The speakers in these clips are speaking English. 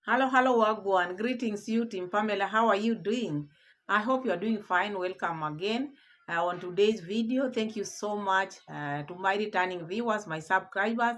Hello, Wagwan. Greetings, you, Team Pamela. How are you doing? I hope you are doing fine. Welcome again on today's video. Thank you so much to my returning viewers, my subscribers,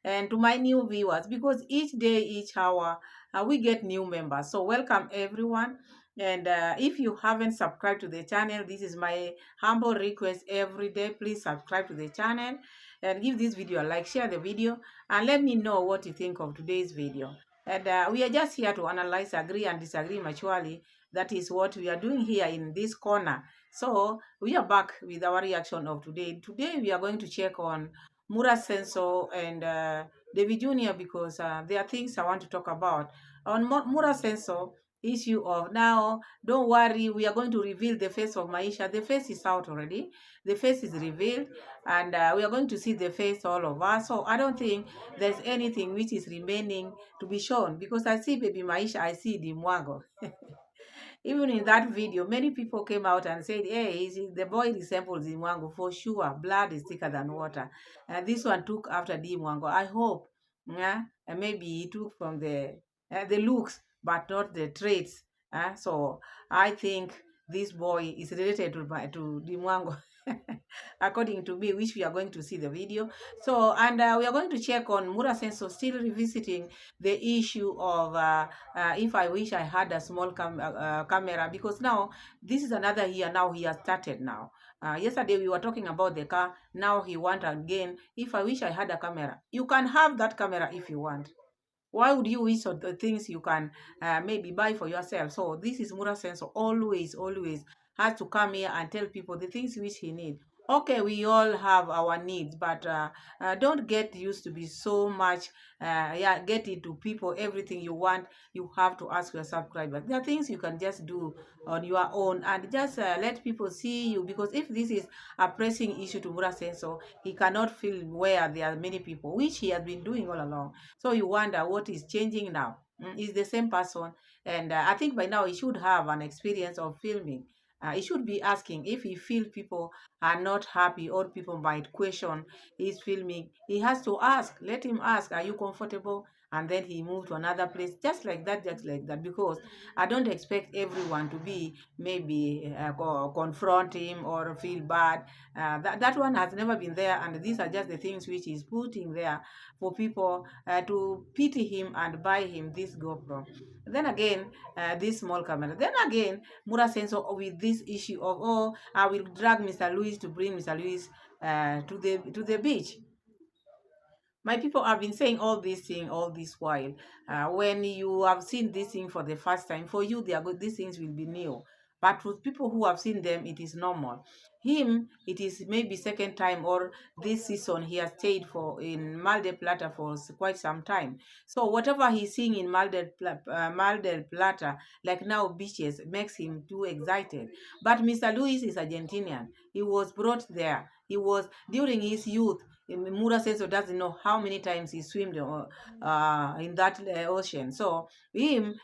and to my new viewers because each day, each hour, we get new members. So, welcome everyone. And if you haven't subscribed to the channel, this is my humble request every day. Please subscribe to the channel and give this video a like, share the video, and let me know what you think of today's video. And we are just here to analyze, agree, and disagree maturely. That is what we are doing here in this corner. So we are back with our reaction of today. Today we are going to check on Mura Senso and David Jr. because there are things I want to talk about. On Mura Senso, issue of now, don't worry, we are going to reveal the face of Maisha. The face is out already. The face is revealed, and we are going to see the face, all of us. So I don't think there's anything which is remaining to be shown because I see baby Maisha, I see the Mwago. Even in that video, many people came out and said, hey, the boy resembles Dimwango for sure. Blood is thicker than water. And this one took after Dimwango. I hope, yeah, and maybe he took from the looks, but not the traits. So I think this boy is related to Dimwango. According to me, which we are going to see the video. So, and we are going to check on Mura Senso, still revisiting the issue of if I wish I had a small camera, because now this is another year. Now he has started now. Yesterday we were talking about the car. Now he want again. If I wish I had a camera, you can have that camera if you want. Why would you wish of the things you can maybe buy for yourself? So this is Mura Senso. Always has to come here and tell people the things which he needs. Okay, we all have our needs, but don't get used to be so much. Yeah, get into people. Everything you want, you have to ask your subscribers. There are things you can just do on your own and just let people see you. Because if this is a pressing issue to Mura Senso, he cannot feel where there are many people, which he has been doing all along. So you wonder what is changing now. He's the same person, and I think by now he should have an experience of filming. He should be asking if he feel people are not happy or people might question his filming. He has to ask. Let him ask, are you comfortable? And then he moved to another place, just like that, because I don't expect everyone to be maybe confront him or feel bad. That one has never been there, and these are just the things which he's putting there for people to pity him and buy him this GoPro. Then again, this small camera. Then again, Mura Senso with this issue of, oh, I will drag Mr. Louis to bring Mr. Louis to the beach. My people have been saying all this thing all this while. When you have seen this thing for the first time, for you, they are good. These things will be new. But with people who have seen them, it is normal. Him, it is maybe second time or this season he has stayed for in Mar del Plata for quite some time. So whatever he's seeing in Mar del Plata, like now beaches, makes him too excited. But Mr. Luis is Argentinian. He was brought there. He was during his youth. Mura says doesn't know how many times he swam in that ocean. So him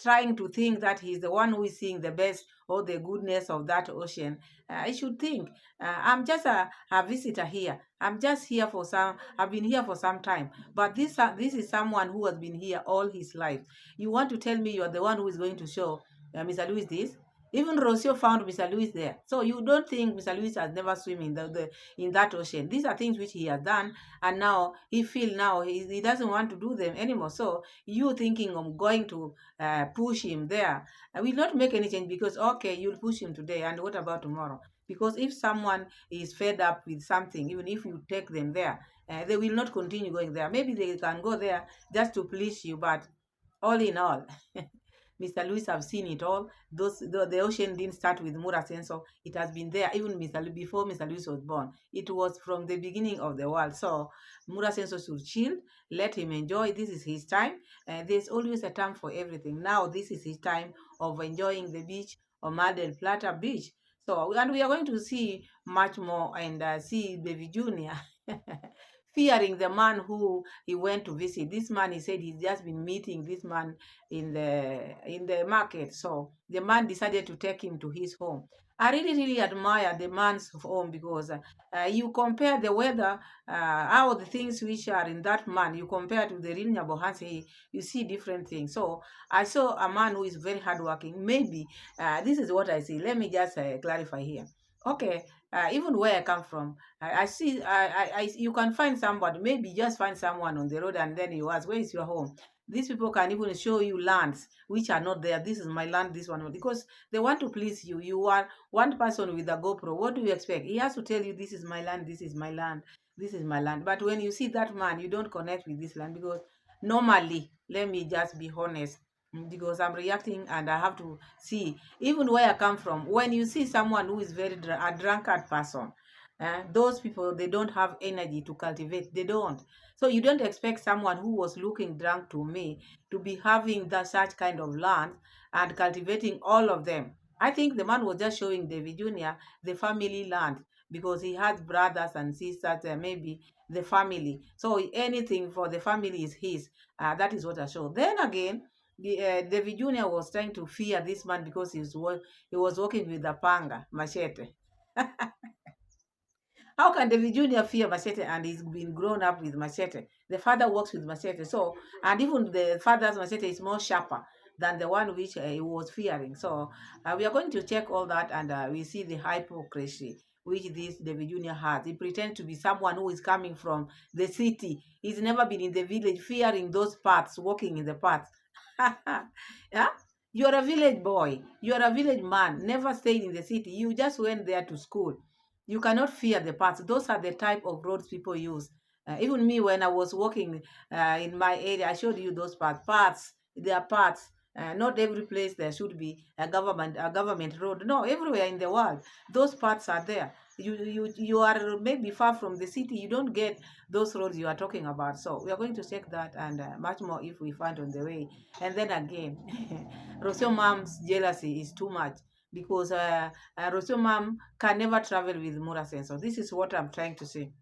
trying to think that he's the one who is seeing the best or the goodness of that ocean, I should think I'm just a visitor here. I'm just here for some. I've been here for some time, but this is someone who has been here all his life. You want to tell me you are the one who is going to show Mr. Louis this? Even Rocio found Mr. Louis there. So you don't think Mr. Louis has never swum in that ocean. These are things which he has done, and now he feel now he doesn't want to do them anymore. So you thinking of going to push him there will not make any change, because okay, you'll push him today, and what about tomorrow? Because if someone is fed up with something, even if you take them there, they will not continue going there. Maybe they can go there just to please you, but all in all, Mr. Lewis have seen it all. The ocean didn't start with Mura Senso. It has been there even before Mr. Lewis was born. It was from the beginning of the world. So Mura Senso should chill, let him enjoy. This is his time. There's always a time for everything. Now this is his time of enjoying the beach or Mar del Plata beach. So, and we are going to see much more and see Baby Junior fearing the man who he went to visit. This man, he said he's just been meeting this man in the market. So the man decided to take him to his home. I really, really admire the man's home because you compare the weather, how the things which are in that man, you compare to the real Nyabohansi, you see different things. So I saw a man who is very hardworking. Maybe this is what I see. Let me just clarify here. Okay, even where I come from, I see, you can find somebody, maybe just find someone on the road and then you ask, where is your home? These people can even show you lands which are not there. This is my land, this one, because they want to please you. You are one person with a GoPro. What do you expect? He has to tell you, this is my land, this is my land, this is my land. But when you see that man, you don't connect with this land because normally, let me just be honest, because I'm reacting and I have to see, even where I come from, when you see someone who is very a drunkard person, those people, they don't have energy to cultivate. They don't. So you don't expect someone who was looking drunk to me to be having that such kind of land and cultivating all of them. I think the man was just showing David Jr. the family land because he has brothers and sisters, maybe the family. So anything for the family is his. That is what I show. Then again, David Jr. was trying to fear this man because he was working with the panga, machete. How can David Jr. fear machete and he's been grown up with machete? The father works with machete. So, and even the father's machete is more sharper than the one which he was fearing. So, we are going to check all that and we see the hypocrisy which this David Jr. has. He pretends to be someone who is coming from the city. He's never been in the village, fearing those paths, walking in the paths. Yeah? You're a village boy. You're a village man. Never stayed in the city. You just went there to school. You cannot fear the paths. Those are the type of roads people use. Even me, when I was walking in my area, I showed you those paths. Paths, they are paths. Not every place there should be a government road. No, everywhere in the world, those paths are there. You are maybe far from the city. You don't get those roads you are talking about. So we are going to check that and much more if we find on the way. And then again, Rocio mom's jealousy is too much because Rocio mom can never travel with Mura sensor. This is what I'm trying to say.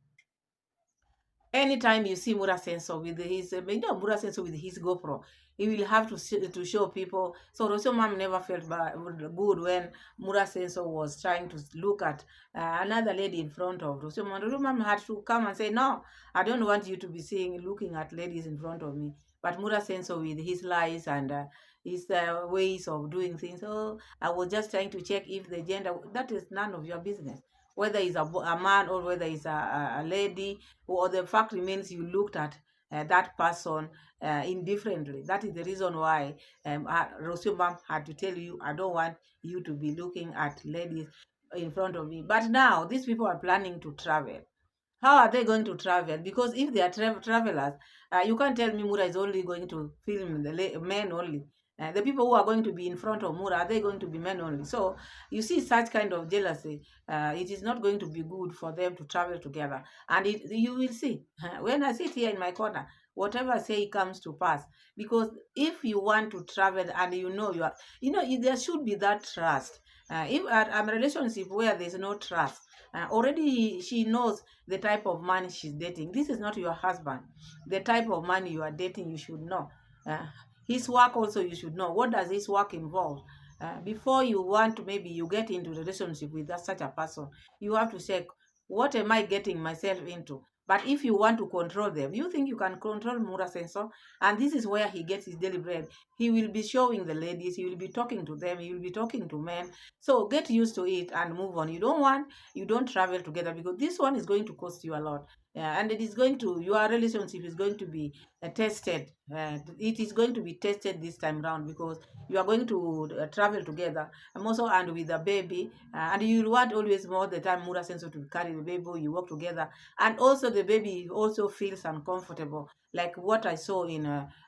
Anytime you see Mura sensor with his, Mura sensor with his GoPro, he will have to show people. So Rocio mom never felt good when Mura sensor was trying to look at another lady in front of Rocio mom. Rocio mom had to come and say, no, I don't want you to be looking at ladies in front of me. But Mura sensor with his lies and his ways of doing things. So I was just trying to check if the gender, that is none of your business. Whether it's a man or whether it's a lady, or the fact remains you looked at that person indifferently. That is the reason why Rocio mom had to tell you, I don't want you to be looking at ladies in front of me. But now these people are planning to travel. How are they going to travel? Because if they are travelers, you can't tell me Mura is only going to film the men only. The people who are going to be in front of Mura, are they going to be men only? So you see such kind of jealousy. It is not going to be good for them to travel together. And you will see, when I sit here in my corner, whatever I say comes to pass. Because if you want to travel and there should be that trust. If a relationship where there's no trust, already she knows the type of man she's dating. This is not your husband. The type of man you are dating, you should know. Uh, his work also, you should know. What does his work involve? Before you want to, maybe you get into relationship with such a person, you have to check, what am I getting myself into? But if you want to control them, you think you can control Mura Sensor? And this is where he gets his daily bread. He will be showing the ladies, he will be talking to them, he will be talking to men. So get used to it and move on. You don't travel together because this one is going to cost you a lot. And it is going to, your relationship is going to be tested. It is going to be tested this time round because you are going to travel together and with the baby. And you want always more the time Mura Senso to carry the baby, you work together. And also the baby also feels uncomfortable. Like what I saw in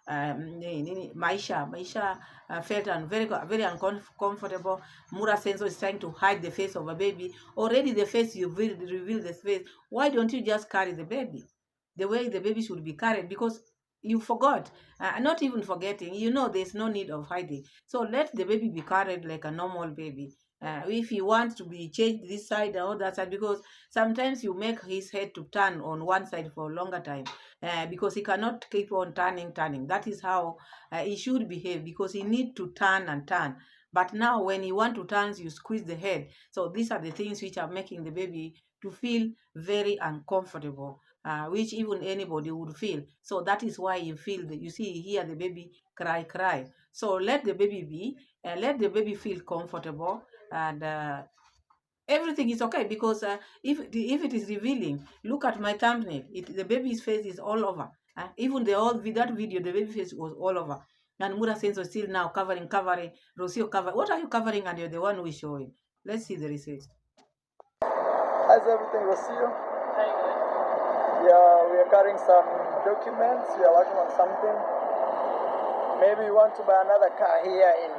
Maisha. Maisha felt very uncomfortable. Mura Senso is trying to hide the face of a baby. Already the face, you reveal the face. Why don't you just carry the baby the way the baby should be carried? Because you forgot, not even forgetting, there's no need of hiding. So let the baby be carried like a normal baby. if he wants to be changed this side or that side, because sometimes you make his head to turn on one side for a longer time, because he cannot keep on turning. That is how he should behave, because he need to turn and turn. But now when he want to turn, you squeeze the head. So these are the things which are making the baby to feel very uncomfortable, which even anybody would feel. So that is why you feel that you see here the baby cry. So let the baby be, let the baby feel comfortable, and everything is okay, because if it is revealing, look at my thumbnail. The baby's face is all over. Even that video, the baby face was all over. And Mura Senso still now covering. Rocio cover. What are you covering? And you're the one who is showing. Let's see the receipt. How's everything, Rocio? Yeah, we are carrying some documents. We are working on something. Maybe we want to buy another car here in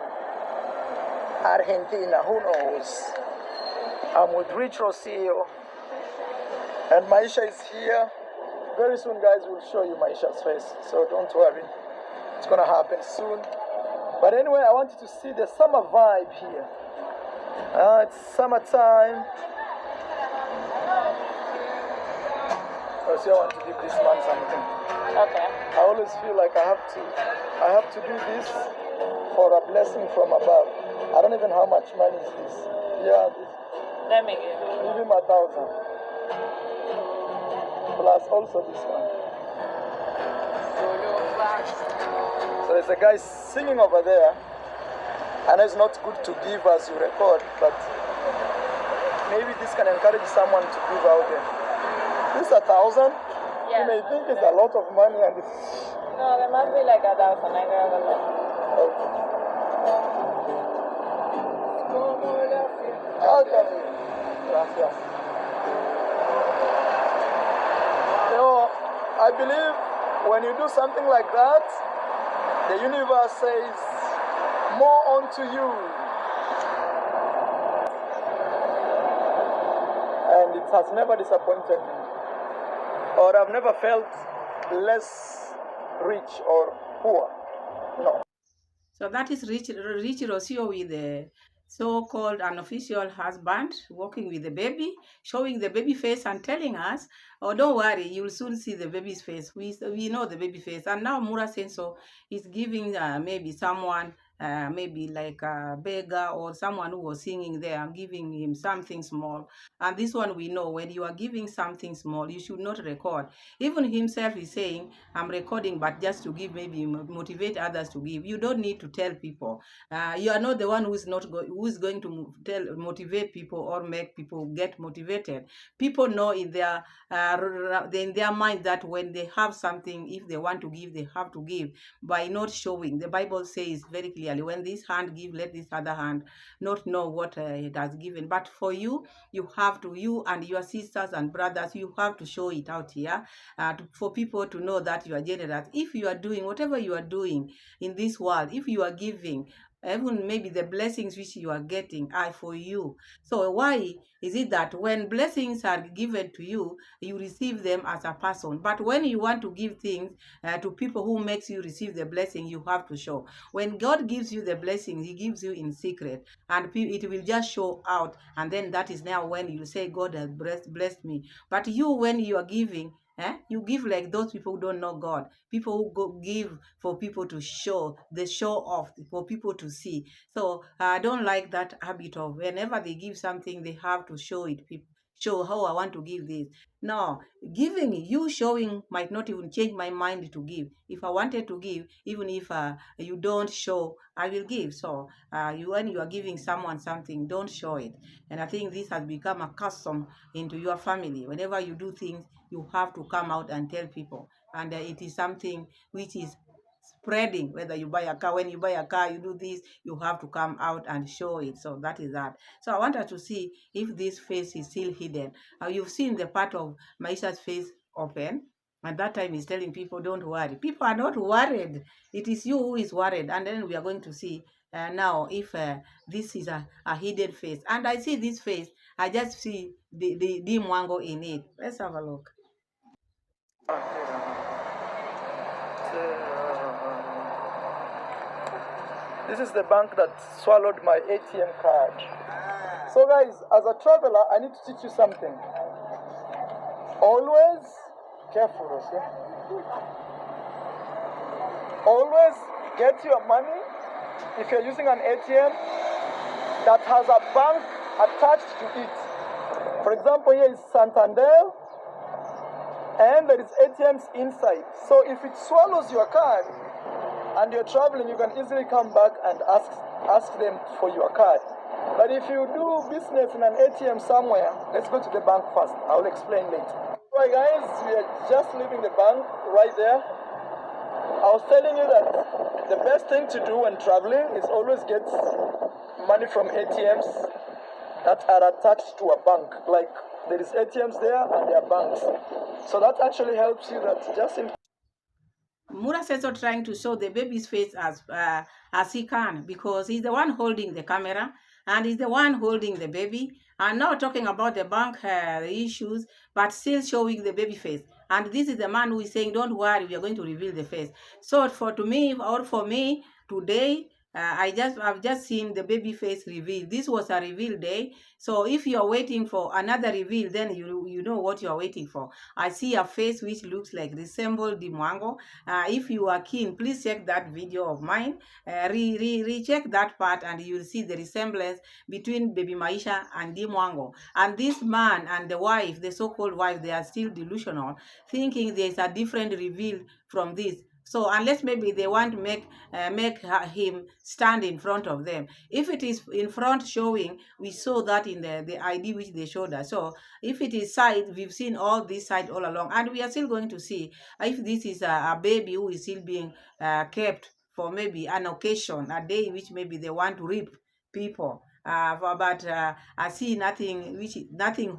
Argentina. Who knows? I'm with Rich Rocio, and Maisha is here. Very soon, guys, we'll show you Maisha's face, so don't worry. It's gonna happen soon. But anyway, I want you to see the summer vibe here. It's summertime. Rocio, I want to give this man something. Okay. I always feel like I have to do this for a blessing from above. I don't even know how much money is this. Yeah, this. Let me give Give him 1,000. Plus also this one. So there's a guy singing over there. I know it's not good to give as you record, but maybe this can encourage someone to give out there. This is 1,000. Yeah. You may think it's a lot of money, and it's... No, there must be like 1,000. I grab a lot. Okay. Gracias. You know, I believe when you do something like that, the universe says, more unto you. And it has never disappointed me. Or I've never felt less rich or poor. No. So that is Rich Rocio with the so-called unofficial husband walking with the baby, showing the baby face and telling us, oh, don't worry, you'll soon see the baby's face. We know the baby face. And now Mura Senso is giving maybe someone, maybe like a beggar or someone who was singing there, giving him something small. And this one we know, when you are giving something small, you should not record. Even himself is saying, I'm recording, but just to give, maybe motivate others to give. You don't need to tell people. You are not the one who is going to motivate people or make people get motivated. People know in their mind that when they have something, if they want to give, they have to give by not showing. The Bible says very clearly, when this hand give, let this other hand not know what it has given. But for you, you have to, you and your sisters and brothers, you have to show it out here, for people to know that you are generous. If you are doing whatever you are doing in this world, if you are giving, even maybe the blessings which you are getting are for you. So why is it that when blessings are given to you, you receive them as a person, but when you want to give things to people who makes you receive the blessing, you have to show? When God gives you the blessing, he gives you in secret, and it will just show out, and then that is now when you say, God has blessed me. But you, when you are giving, you give like those people who don't know God, people who give for people to show, they show off for people to see. So I don't like that habit of whenever they give something, they have to show it. People show how I want to give this. No, giving, you showing might not even change my mind to give. If I wanted to give, even if you don't show, I will give. So when you are giving someone something, don't show it. And I think this has become a custom into your family. Whenever you do things, you have to come out and tell people. And it is something which is spreading. Whether you buy a car, when you buy a car, you do this, you have to come out and show it. So that is that. So I wanted to see if this face is still hidden. You've seen the part of Maisha'S face open, and that time he's telling people, don't worry. People are not worried. It is you who is worried. And then we are going to see now if this is a hidden face. And I see this face, I just see the mwango in it. Let's have a look. This is the bank that swallowed my ATM card. So guys, as a traveler, I need to teach you something. Always careful, Rocio. Always get your money if you're using an ATM that has a bank attached to it. For example, here is Santander, and there is ATMs inside. So if it swallows your card and you're traveling, you can easily come back and ask them for your card. But if you do business in an ATM somewhere, let's go to the bank first. I'll explain later. Right guys, we are just leaving the bank right there. I was telling you that the best thing to do when traveling is always get money from ATMs that are attached to a bank. Like there is ATMs there and there are banks. So that actually helps you that just in Mura is also trying to show the baby's face as he can, because he's the one holding the camera and he's the one holding the baby, and not talking about the bank the issues, but still showing the baby face. And this is the man who is saying, don't worry, we are going to reveal the face. So for me today, I've just seen the baby face reveal. This was a reveal day. So if you are waiting for another reveal, then you know what you are waiting for. I see a face which looks like resemble Dimwango. If you are keen, please check that video of mine. Recheck that part and you'll see the resemblance between baby Maisha and Dimwango. And this man and the wife, the so-called wife, they are still delusional, thinking there's a different reveal from this. So unless maybe they want to make him stand in front of them. If it is in front showing, we saw that in the ID which they showed us. So if it is side, we've seen all this side all along. And we are still going to see if this is a baby who is still being kept for maybe an occasion, a day which maybe they want to rape people. But I see nothing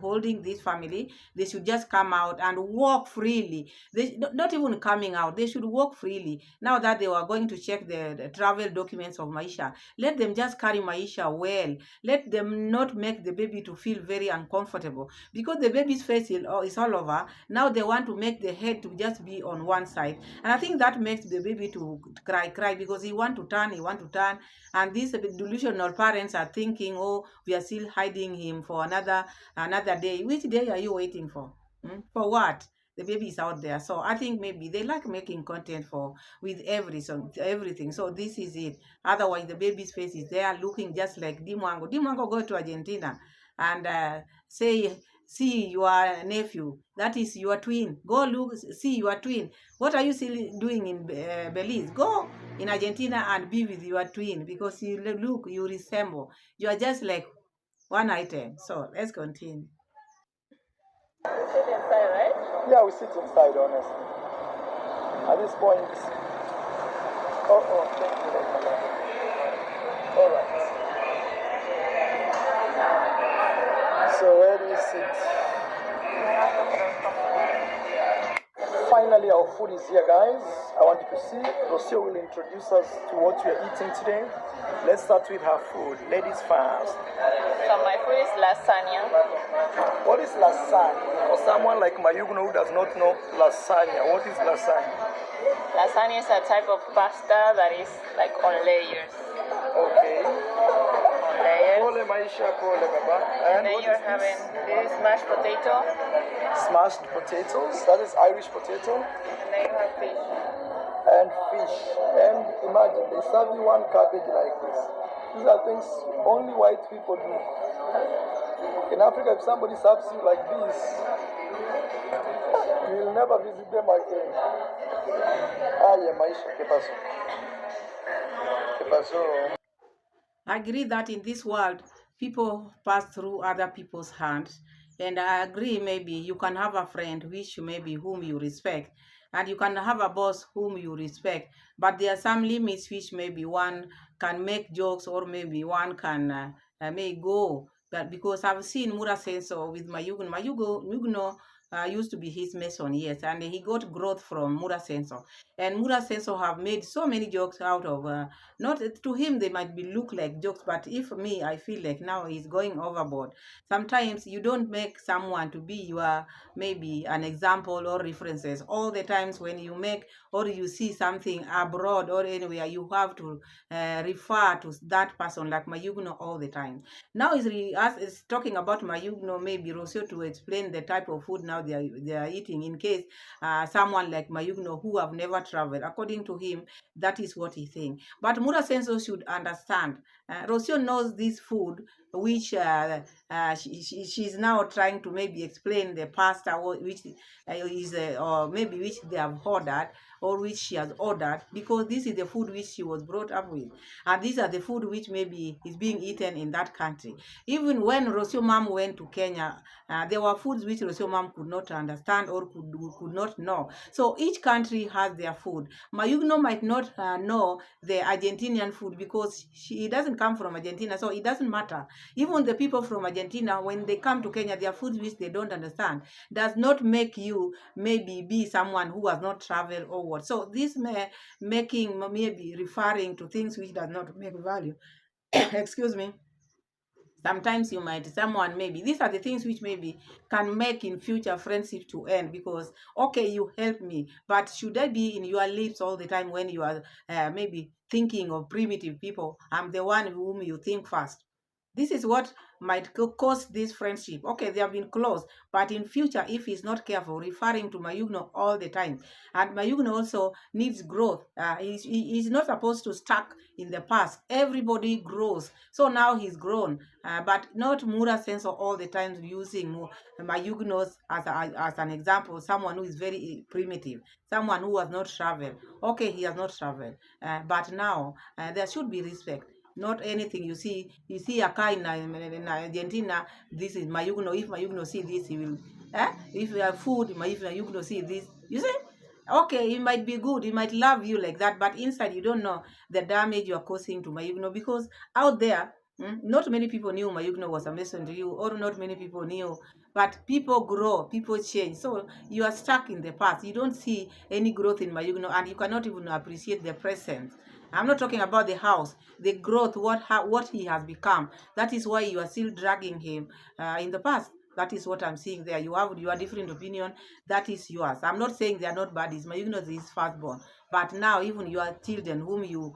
holding this family. They should just come out and walk freely. They not even coming out. They should walk freely. Now that they were going to check the travel documents of Maisha, let them just carry Maisha well. Let them not make the baby to feel very uncomfortable, because the baby's face is all over. Now they want to make the head to just be on one side, and I think that makes the baby to cry because he want to turn, and these delusional parents are thinking, oh, we are still hiding him for another day. Which day are you waiting for? For what? The baby is out there. So I think maybe they like making content with everything. So this is it. Otherwise, the baby's face is there looking just like Dimwango. Dimwango go to Argentina and say, see your nephew. That is your twin. Go look, see your twin. What are you still doing in Belize? Go in Argentina and be with your twin, because you resemble. You are just like one item. So let's continue. You sit inside, right? yeah, we sit inside honestly. At this point, thank you very much. All right. So where do you sit? Finally, our food is here, guys. I want you to see. Rocio will introduce us to what we are eating today. Let's start with her food. Ladies first. So my food is lasagna. What is lasagna? For someone like Mayugno who does not know lasagna, what is lasagna? Lasagna is a type of pasta that is like on layers. Okay. On layers. Pole Maisha, pole Baba. And Then what you're is having this? this mashed potato, Smashed potatoes. That is Irish potato. and then you have fish. And fish. And imagine, they serve you one cabbage like this. These are things only white people do. In Africa, if somebody serves you like this, you will never visit them again. Yeah, Maisha, ¿qué pasó? ¿Qué pasó? I agree that in this world, people pass through other people's hands. And I agree, maybe you can have a friend whom you respect, and you can have a boss whom you respect. But there are some limits which maybe one can make jokes, or maybe one can may go. But because I've seen Mura say so with Mayugno, used to be his mason, yes, and he got growth from Mura Sensor. And Mura Sensor have made so many jokes out of, not to him, they might be look like jokes, but if me, I feel like now he's going overboard. Sometimes you don't make someone to be your, maybe an example or references. All the times when you make or you see something abroad or anywhere, you have to refer to that person like Mayugno all the time. Now is talking about Mayugno, maybe Rocio, to explain the type of food now they are eating, in case someone like Mayugno who have never traveled. According to him, that is what he thinks. But Mura Senso should understand. Rocio knows this food, which she's now trying to maybe explain the pasta, which is or maybe which they have ordered, or which she has ordered, because this is the food which she was brought up with, and these are the food which maybe is being eaten in that country. Even when Rocio mom went to Kenya, there were foods which Rocio mom could not understand or could not know. So each country has their food. Mayugno might not know the Argentinian food because he doesn't come from Argentina, so it doesn't matter. Even the people from Argentina, when they come to Kenya, their foods which they don't understand does not make you maybe be someone who has not traveled or what. So this making maybe referring to things which does not make value. Excuse me. Sometimes you might someone maybe these are the things which maybe can make in future friendship to end, because okay, you help me, but should I be in your lips all the time when you are maybe thinking of primitive people? I'm the one whom you think first. This is what might cause this friendship. Okay, they have been close, but in future, if he's not careful, referring to Mayugno all the time, and Mayugno also needs growth. He's not supposed to stuck in the past. Everybody grows. So now he's grown, but not Mura Sensor all the time using Mayugnos as an example, someone who is very primitive, someone who has not traveled. Okay, he has not traveled, but now there should be respect. Not anything you see a car in Argentina. This is Mayugno. If Mayugno see this, he will. If you have food, if Mayugno see this, you see. Okay, it might be good. He might love you like that, but inside you don't know the damage you are causing to Mayugno, because out there, not many people knew Mayugno was a mason to you, or not many people knew. But people grow, people change. So you are stuck in the past. You don't see any growth in Mayugno, and you cannot even appreciate the present. I'm not talking about the house, the growth, what he has become. That is why you are still dragging him in the past. That is what I'm seeing there. You have your different opinion. That is yours. I'm not saying they are not baddies. My Ignorance is firstborn. But now, even your children whom you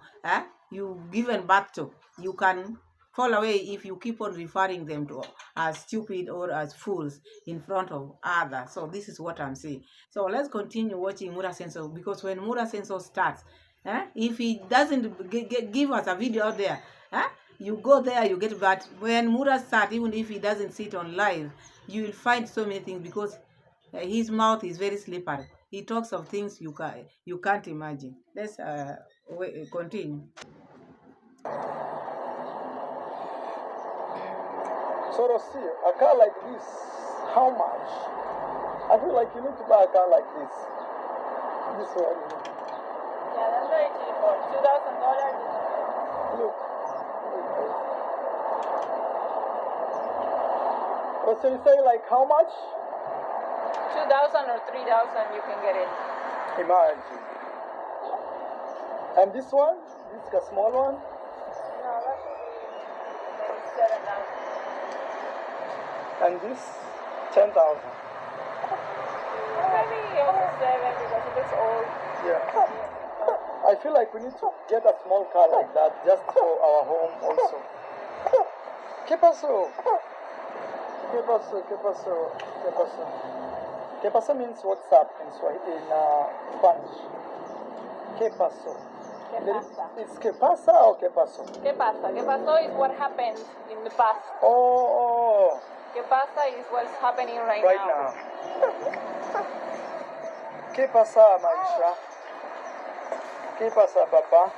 given birth to, you can fall away if you keep on referring them to as stupid or as fools in front of others. So this is what I'm saying. So let's continue watching Mura Sensor, because when Mura Sensor starts, if he doesn't give us a video out there, you go there, you get. But when Mura starts, even if he doesn't sit on live, you will find so many things, because his mouth is very slippery. He talks of things you can't imagine. Let's continue. So Rocio, a car like this, how much? I feel like you need to buy a car like this. This one. Yeah, that's very cheap for $2,000. Look. Rocio, you say like how much? 2,000 or 3,000, you can get it. Imagine. And this one? This is a small one? No, that should be 7,000. And this? 10,000. Maybe only 7 because it looks old. Yeah. I feel like we need to get a small car like that just for our home also. ¿Qué pasó? ¿Qué pasó? ¿Qué pasó? ¿Qué pasó? ¿Qué pasó means what's up in Spanish. ¿Qué pasó? ¿Qué pasa? It's ¿qué pasa o qué pasó? ¿Qué pasa? ¿Qué pasó is what happened in the past. Oh. ¿Qué pasa is what's happening right now. ¿Qué pasa, Maisha? ¿Qué pasa, Papa?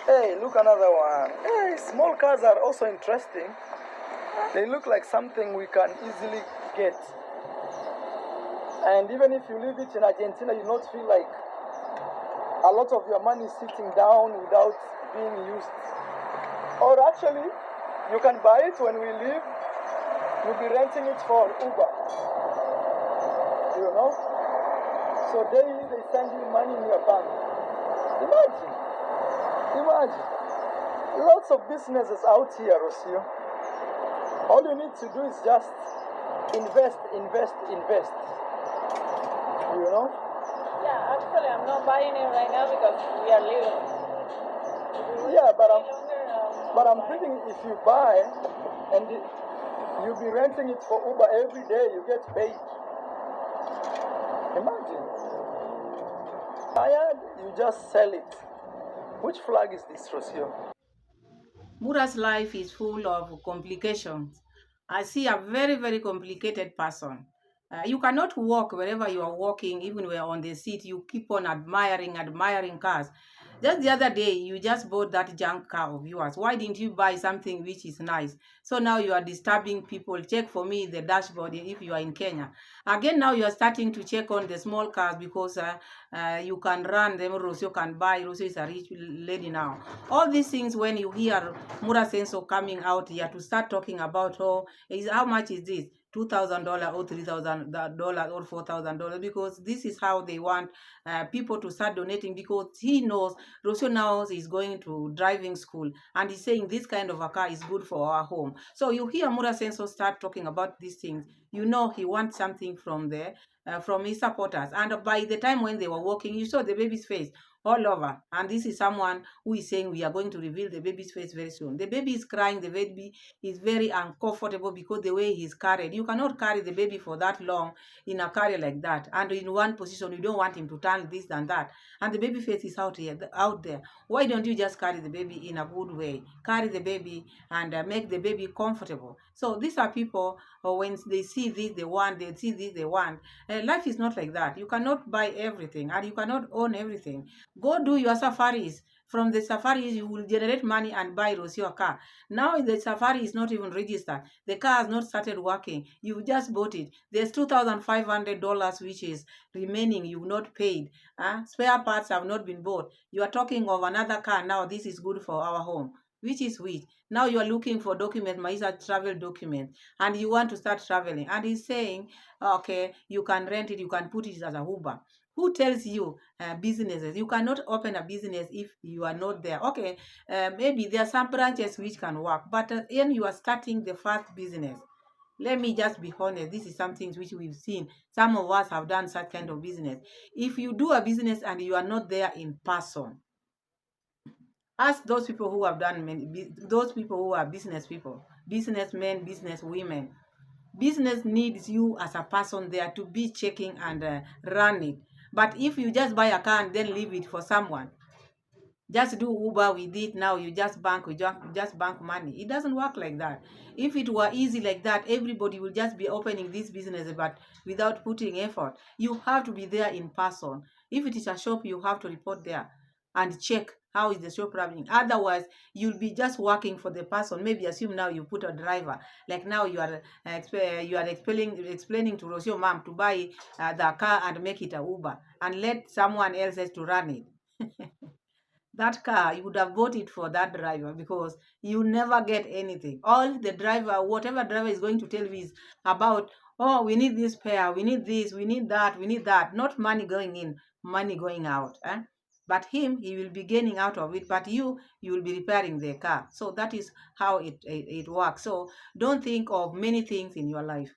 Hey, look, another one. Hey, small cars are also interesting. They look like something we can easily get. And even if you leave it in Argentina, you not feel like a lot of your money is sitting down without being used. Or actually, you can buy it when we leave. You'll be renting it for Uber. you know. So daily they send you money in your bank. Imagine. Lots of businesses out here, Rocio. All you need to do is just invest. You know? Yeah, actually, I'm not buying it right now because we are living. Yeah, but I'm thinking if you buy and you'll be renting it for Uber every day, you get paid. Imagine. Tired, you just sell it. Which flag is this, Rocio? Mura's life is full of complications. I see a very, very complicated person. You cannot walk wherever you are walking, even when you're on the seat. You keep on admiring cars. Just the other day, you just bought that junk car of yours. Why didn't you buy something which is nice? So now you are disturbing people. Check for me the dashboard if you are in Kenya. Again, now you are starting to check on the small cars because you can run them. Rocio can buy. Rocio is a rich lady now. All these things, when you hear Mura Senso coming out here to start talking about, how much is this? $2,000 or $3,000 or $4,000, because this is how they want people to start donating, because he knows Rocio now is going to driving school and he's saying this kind of a car is good for our home. So you hear Mura Senso start talking about these things, you know he wants something from there, from his supporters. And by the time when they were walking, you saw the baby's face all over. And this is someone who is saying we are going to reveal the baby's face very soon. The baby is crying. The baby is very uncomfortable because the way he's carried. You cannot carry the baby for that long in a carrier like that. And in one position, you don't want him to turn this and that. And the baby face is out there. Why don't you just carry the baby in a good way? Carry the baby and make the baby comfortable. So these are people, when they see this, they want. They see this, they want. Life is not like that. You cannot buy everything and you cannot own everything. Go do your safaris. From the safaris, you will generate money and buy Rocio car. Now the safari is not even registered. The car has not started working. You just bought it. There's $2,500 which is remaining. You've not paid. Spare parts have not been bought. You are talking of another car now. This is good for our home. Which is which? Now you are looking for document, Maisha'S travel document, and you want to start traveling. And he's saying, okay, you can rent it, you can put it as a Uber. Who tells you businesses? You cannot open a business if you are not there. Okay, maybe there are some branches which can work, but when you are starting the first business, let me just be honest, this is something which we've seen. Some of us have done such kind of business. If you do a business and you are not there in person, ask those people who have done those people who are business people, businessmen, business women. Business needs you as a person there to be checking and run it. But if you just buy a car and then leave it for someone, just do Uber with it, now you just bank money. It doesn't work like that. If it were easy like that, everybody will just be opening this business, but without putting effort. You have to be there in person. If it is a shop, you have to report there and check how is the shop running. Otherwise, you'll be just working for the person. Maybe assume now you put a driver. Like now you are explaining to Rocio mom to buy the car and make it a Uber and let someone else to run it. That car, you would have bought it for that driver, because you never get anything. All the driver, whatever driver is going to tell you is about, oh, we need this pair, we need this, we need that. Not money going in, money going out. But he will be gaining out of it, but you will be repairing the car. So that is how it works. So don't think of many things in your life.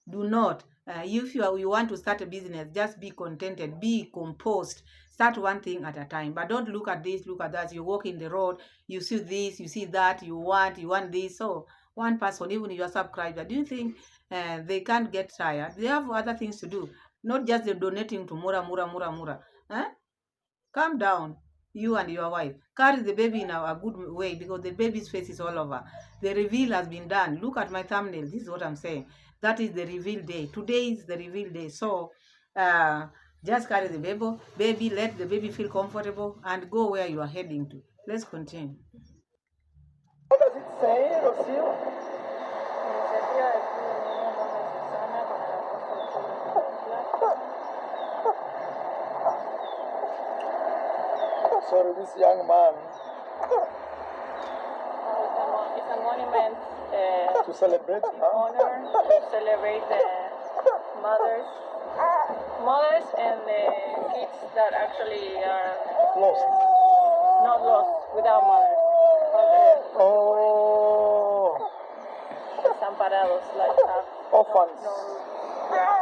Do not. If you want to start a business, just be contented, be composed. Start one thing at a time, but don't look at this, look at that. You walk in the road, you see this, you see that, you want this. So one person, even your subscriber, do you think they can't get tired? They have other things to do, not just the donating to Mura. Calm down, you and your wife. Carry the baby in a good way, because the baby's face is all over. The reveal has been done. Look at my thumbnail. This is what I'm saying. That is the reveal day. Today is the reveal day. So just carry the baby, let the baby feel comfortable, and go where you are heading to. Let's continue. What does it say, Rocio? Sorry, this young man. It's a monument to celebrate, honor, to celebrate the mothers mothers and the kids that actually are Lost. not lost without mothers. Oh, Desamparados, like have orphans. no. Yeah.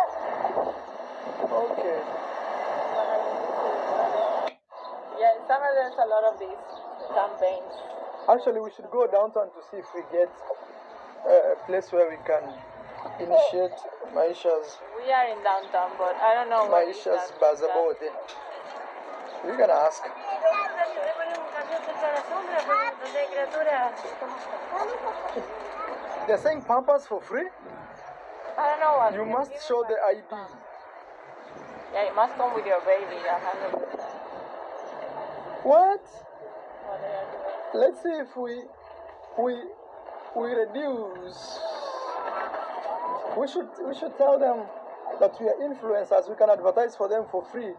Okay. Yeah, in summer there's a lot of these campaigns. Actually, we should go downtown to see if we get a place where we can initiate Maisha'S. We are in downtown, but I don't know what is Maisha'S that. Bazabote. We're gonna ask. They're saying Pampers for free? I don't know what. You must show the ID. Yeah, you must come with your baby. 100%. What? What they are doing. Let's see if we reduce. We should tell them that we are influencers. We can advertise for them for free,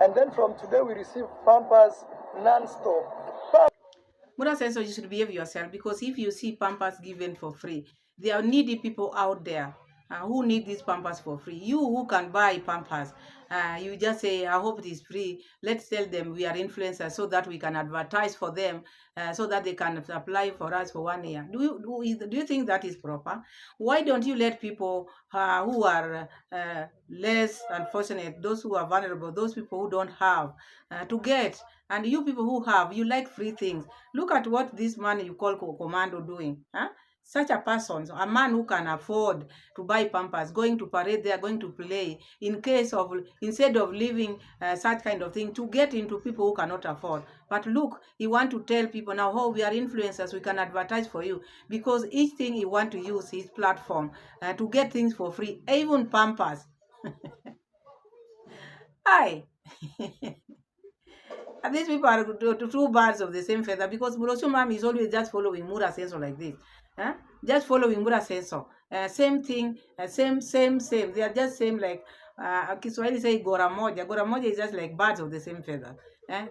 and then from today we receive Pampers non-stop. Mura says so you should behave yourself, because if you see Pampers given for free, there are needy people out there who need these Pampers for free. You who can buy Pampers, you just say, I hope it is free. Let's tell them we are influencers so that we can advertise for them, so that they can apply for us for 1 year. Do you think that is proper? Why don't you let people who are less unfortunate, those who are vulnerable, those people who don't have to get, and you people who have, you like free things. Look at what this man you call Commando doing. Huh? Such a person, a man who can afford to buy Pampers, going to parade there, going to play, instead of leaving such kind of thing to get into people who cannot afford. But look, he want to tell people now, oh, we are influencers, we can advertise for you, because each thing he want to use his platform to get things for free, even Pampers. Hi. And these people are two birds of the same feather, because Rocio mom is always just following Mura sensor like this. Just following Mura sensor. Same thing, same. They are just same, like Kiswahili say gora moja. Gora moja is just like birds of the same feather.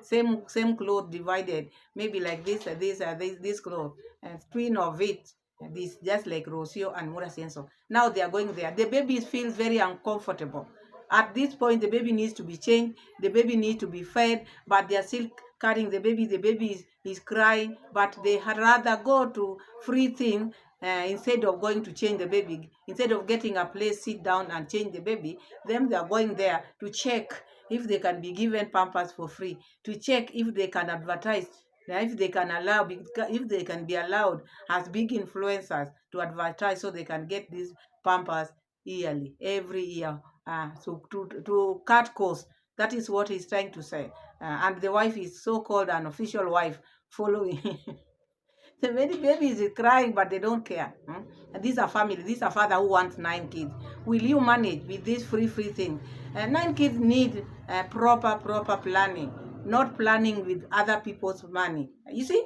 Same cloth divided, maybe like this cloth, twin of it. This just like Rocio and Mura sensor. Now they are going there. The baby feels very uncomfortable. At this point, the baby needs to be changed, the baby needs to be fed, but they are still carrying the baby. The baby is crying, but they had rather go to free thing instead of going to change the baby. Instead of getting a place, sit down and change the baby, them they are going there to check if they can be given Pampers for free, to check if they can advertise, if they can be allowed as big influencers to advertise, so they can get these Pampers yearly, every year. So to cut costs, that is what he's trying to say. And the wife is so-called an official wife following. The many babies is crying, but they don't care. And these are family. These are father who wants 9 kids. Will you manage with this free thing? 9 kids need proper planning, not planning with other people's money. You see,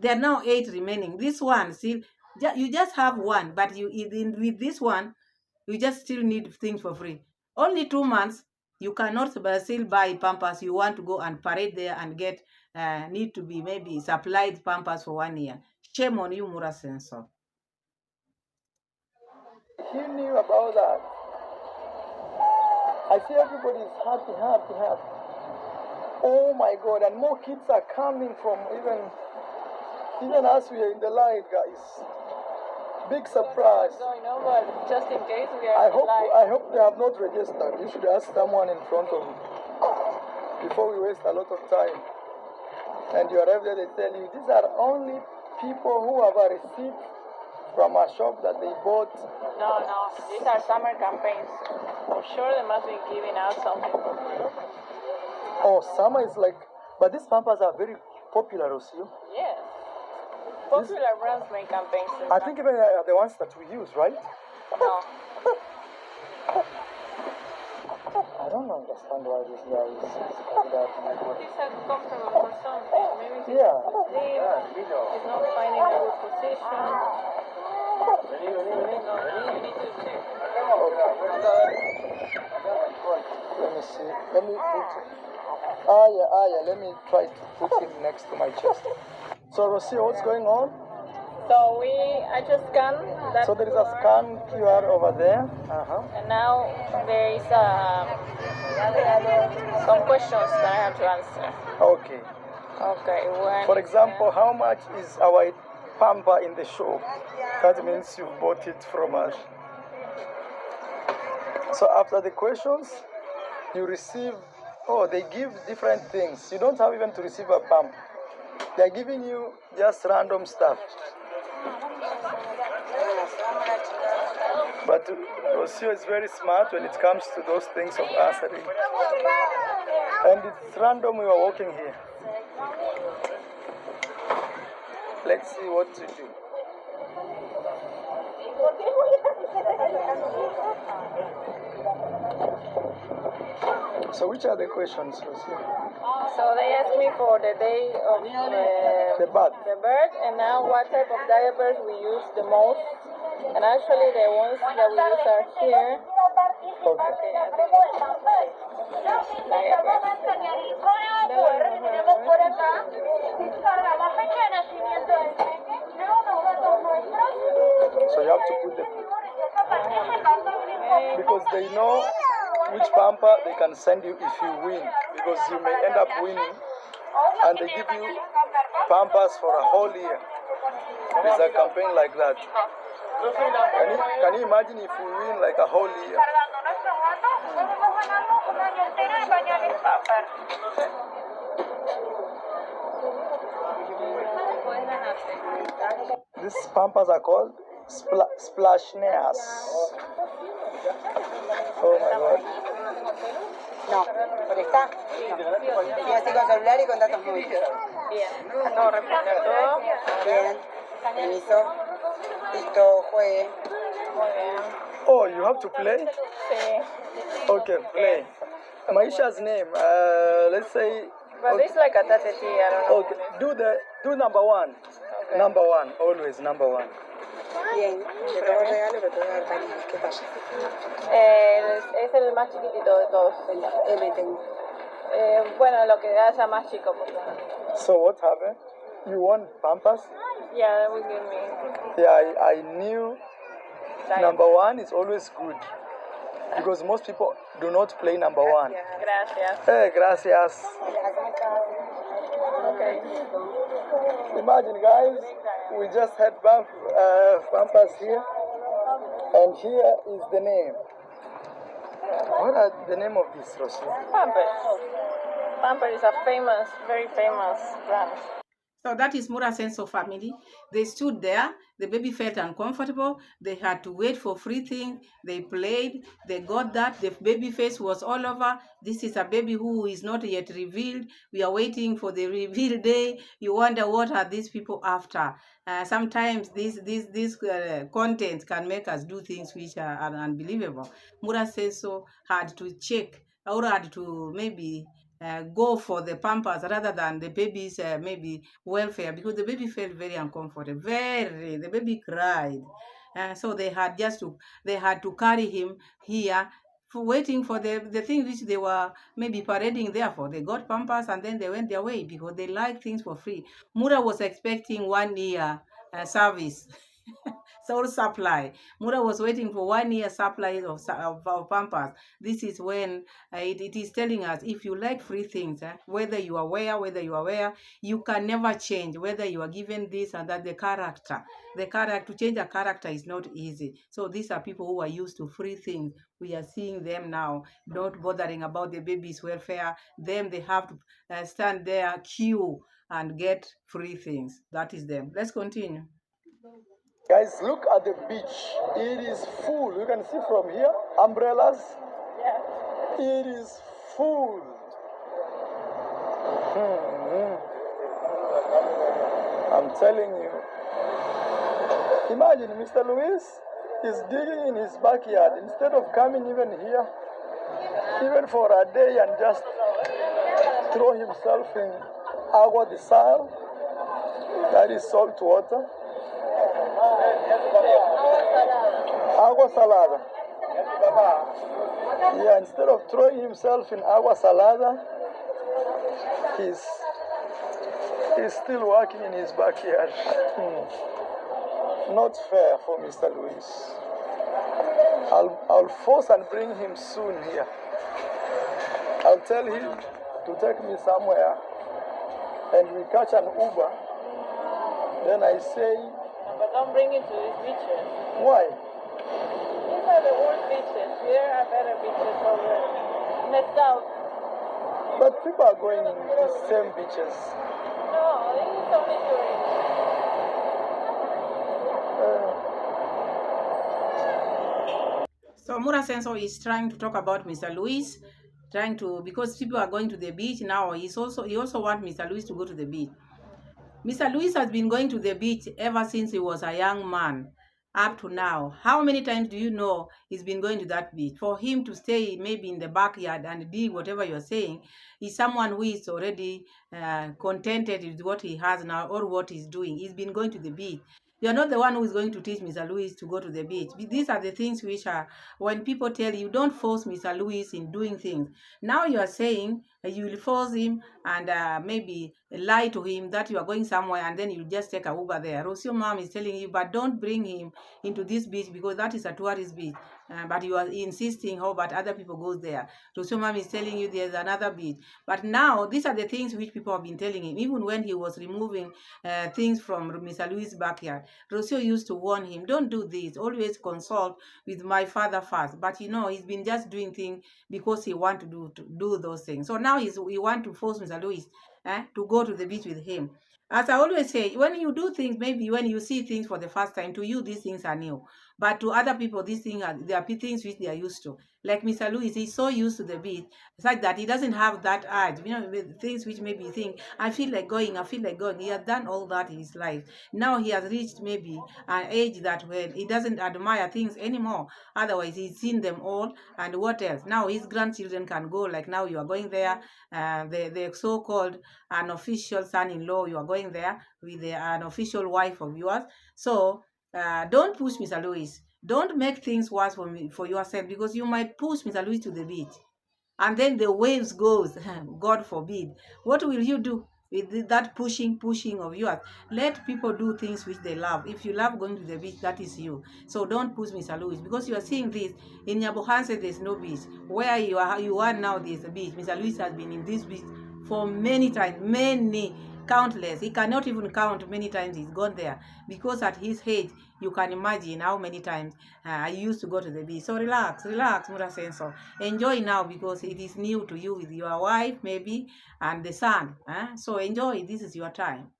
there are now 8 remaining. This one, still, you just have one, but with this one, you just still need things for free. Only 2 months, you cannot still buy Pampers. You want to go and parade there and get, need to be maybe supplied Pampers for 1 year. Shame on you, Mura Sensor. He knew about that. I see everybody is happy. Oh my God, and more kids are coming from even as we are in the line, guys. Big surprise. Going on, but just in case we are live. I hope they have not registered. You should ask someone in front of me before we waste a lot of time. And you arrive there, they tell you these are only people who have a receipt from a shop that they bought. No, these are summer campaigns. For sure, they must be giving out something for free. Oh, summer is like, but these Pampers are very popular, Rocio. Yes. Popular brands make campaigns. I think even the ones that we use, right? No. I don't understand why this guy is like that. These are comfortable for some. Maybe he's asleep. He's not finding a good position. You need to check. Let me see. Let me put. Yeah. Let me try to put him next to my chest. So, Rocio, what's going on? So I just scanned that. So there is a scan QR over there. And now there is some questions that I have to answer. Okay. Okay. For example, how much is our pamper in the shop? That means you bought it from us. So after the questions, you receive, they give different things. You don't have even to receive a pump. They're giving you just random stuff. But Rocio is very smart when it comes to those things of answering. And it's random, we are walking here. Let's see what to do. So which are the questions, Rocio? So they asked me for the day of the birth, and now what type of diapers we use the most. And actually the ones that we use are here. So you have to put them, because they know which pamper they can send you if you win, because you may end up winning and they give you pampers for a whole year. There's a campaign like that. Can you imagine if we win like a whole year? These pampers are called Splashneas. Oh my God. No, por esta. No. Y así con celular y con datos móviles. Bien. Acabo de responder todo. Bien. Permiso. Listo, juegue. Muy bien. Oh, you have to play? Sí. Okay, play. Maisha'S name. Let's say. But it's like a tateti, I don't know. Okay, do number one. Okay. Number one, always number one. Bien, te tomo el regalo, pero te voy a dar pañales. ¿Qué pasa? Es el más chiquitito de todos. M tengo. Bueno, lo que haya más chico. Porque... So what happened? You want Pampers? Yeah, that would give me. Yeah, I knew number one is always good. Because most people do not play number one. Gracias. Hey, gracias. Okay. Imagine, guys, we just had Pampers here, and here is the name. What are the name of this, Rocio? Pampers. Pampers is a famous, very famous brand. So that is Mura's sense of family. They stood there. The baby felt uncomfortable. They had to wait for free thing. They played. They got that. The baby face was all over. This is a baby who is not yet revealed. We are waiting for the reveal day. You wonder what are these people after. Sometimes this content can make us do things which are unbelievable. Mura says so had to check or had to maybe go for the Pampers rather than the baby's maybe welfare, because the baby felt very uncomfortable. The baby cried. So they had to carry him here waiting for the thing which they were maybe parading there for. They got Pampers and then they went their way because they like things for free. Mura was expecting 1 year service. Soul supply. Mura was waiting for 1 year supply of Pampers. This is when it is telling us, if you like free things, whether you are aware, you can never change, whether you are given this and that, to change a character is not easy. So these are people who are used to free things. We are seeing them now not bothering about the baby's welfare. Them, they have to stand there, queue, and get free things. That is them. Let's continue. Guys, look at the beach. It is full. You can see from here, umbrellas. Yeah. It is full. I'm telling you. Imagine Mr. Luis is digging in his backyard instead of coming even here, even for a day, and just throw himself in agua de sal, that is salt water. Agua salada. Yeah, instead of throwing himself in agua salada, he's still working in his backyard. not fair for Mr. Luis. I'll force and bring him soon here. I'll tell him to take me somewhere and we catch an Uber. Then I say... But don't bring it to these beaches. Why? These are the worst beaches. There are better beaches over in the south. But people are going in the same beaches. No, this is only tourists. So Mura Senso is trying to talk about Mr. Luis, trying to, because people are going to the beach now, he also wants Mr. Luis to go to the beach. Mr. Luis has been going to the beach ever since he was a young man up to now. How many times do you know he's been going to that beach? For him to stay maybe in the backyard and do whatever you're saying, is someone who is already contented with what he has now or what he's doing. He's been going to the beach. You're not the one who is going to teach Mr. Luis to go to the beach. These are the things which are, when people tell you, don't force Mr. Luis in doing things. Now you are saying you will force him and maybe lie to him that you are going somewhere and then you just take a Uber there. Rocio mom is telling you, but don't bring him into this beach because that is a tourist beach. But you are insisting how but other people go there. Rocio mom is telling you there's another beach. But now these are the things which people have been telling him. Even when he was removing things from Mr. Luis' backyard, Rocio used to warn him, don't do this. Always consult with my father first. But you know, he's been just doing things because he want to do those things. So now he want to force Mr. Luis to go to the beach with him. As I always say, when you do things, maybe when you see things for the first time, to you these things are new. But to other people, these things are things which they are used to. Like Mr. Luis, he's so used to the beach, such that he doesn't have that urge. You know, with things which maybe think, I feel like going. He has done all that in his life. Now he has reached maybe an age that when he doesn't admire things anymore. Otherwise, he's seen them all. And what else? Now his grandchildren can go. Like now you are going there. The so-called unofficial son-in-law, you are going there with an official wife of yours. So don't push Mr. Luis. Don't make things worse for yourself, because you might push Mr. Luis to the beach and then the waves goes. God forbid. What will you do with that pushing of yours? Let people do things which they love. If you love going to the beach, that is you. So don't push Mr. Luis, because you are seeing this in Nyabohanse. There's no beach. Where you are now, there's a beach. Mr. Luis has been in this beach for many times, countless. He cannot even count many times he's gone there, because at his age, you can imagine how many times I used to go to the beach. So relax, Mura Senso. Enjoy now, because it is new to you with your wife, maybe, and the son. So enjoy. This is your time.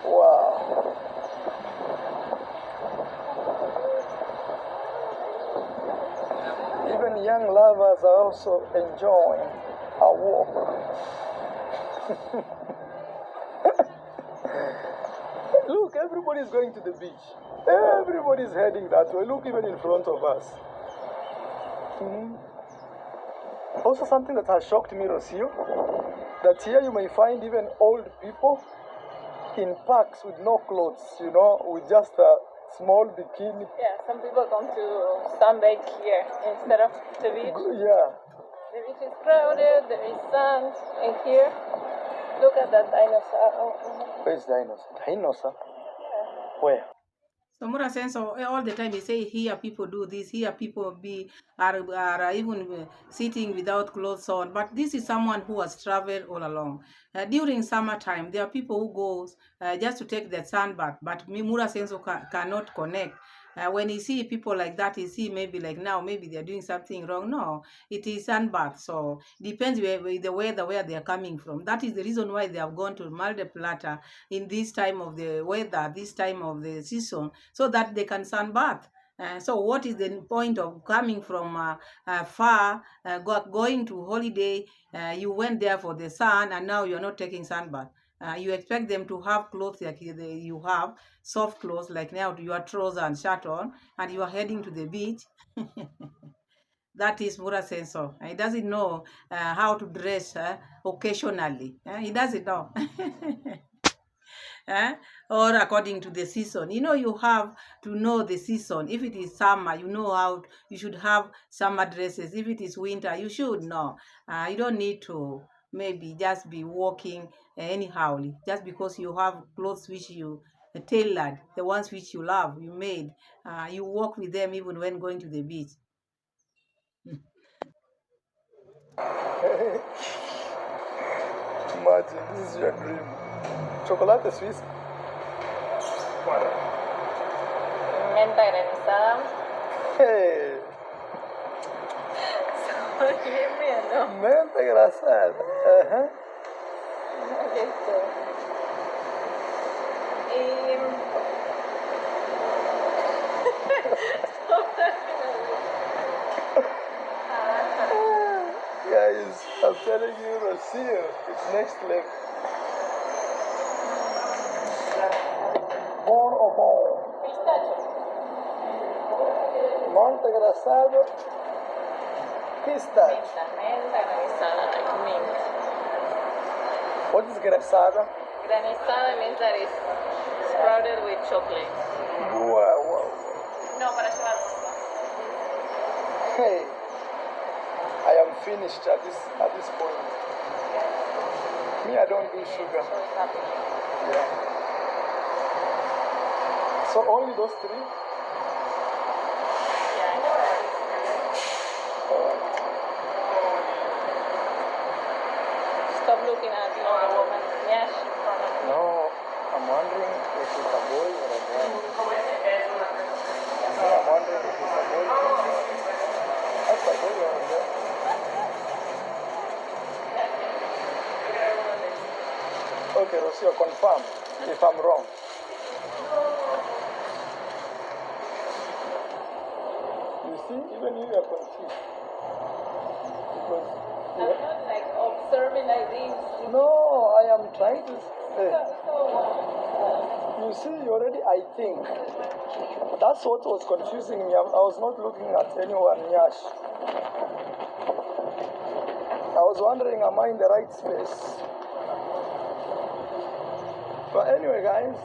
Wow. Even young lovers are also enjoying a walk. Look, everybody's going to the beach. Everybody's heading that way. Look, even in front of us. Also, something that has shocked me, Rocio, that here you may find even old people in parks with no clothes, you know, with just a small bikini. Yeah, some people come to sunbathe here instead of the beach. Yeah. The beach is crowded, there is sand, and here, look at that dinosaur. Where's dinosaur? Dinosaur? Yeah. Where? So Mura Senso, all the time they say here people do this, here people are even sitting without clothes on. But this is someone who has traveled all along. During summertime, there are people who go just to take the sunbath, but Mura Senso cannot connect. When you see people like that, you see maybe like now, maybe they're doing something wrong. No, it is sunbath. So depends the weather where they are coming from. That is the reason why they have gone to Mar del Plata in this time of the weather, this time of the season, so that they can sunbath. So what is the point of coming from far, going to holiday? You went there for the sun, and now you're not taking sunbath. You expect them to have clothes like you have, soft clothes like now your trousers and shirt on, and you are heading to the beach. That is Mura Senso. He doesn't know how to dress occasionally. He doesn't know. or according to the season. You know, you have to know the season. If it is summer, you know how you should have summer dresses. If it is winter, you should know. You don't need to maybe just be walking anyhow, just because you have clothes which you tailored, the ones which you love, you made. You walk with them even when going to the beach. Imagine, this is your dream. Chocolate Swiss. Menta granizada. Hey, Qué miedo. menta granizada. Listo. Y... Guys, I'm telling you, Rocio, it's next level. Born or born? Pistacho. Menta granizada. Pistache. Menta granizada, like mint. What is granizada? Granizada means that it's sprouted with chocolate. Wow. No, para llevar. Hey, I am finished at this point. Me, I don't do sugar. So it's happening. Yeah. So only those three? Yeah, I know that. Stop looking at the woman's yash in front of you. No, I'm wondering if it's a boy or a girl. No, I'm wondering if it's a boy. That's a boy or a girl. Okay, Rocio, confirm if I'm wrong. You see, even you are confused. Because I'm not like observing like this. no, I am trying to say. You see, already I think. That's what was confusing me. I was not looking at anyone, Yash. I was wondering, am I in the right space? But anyway, guys,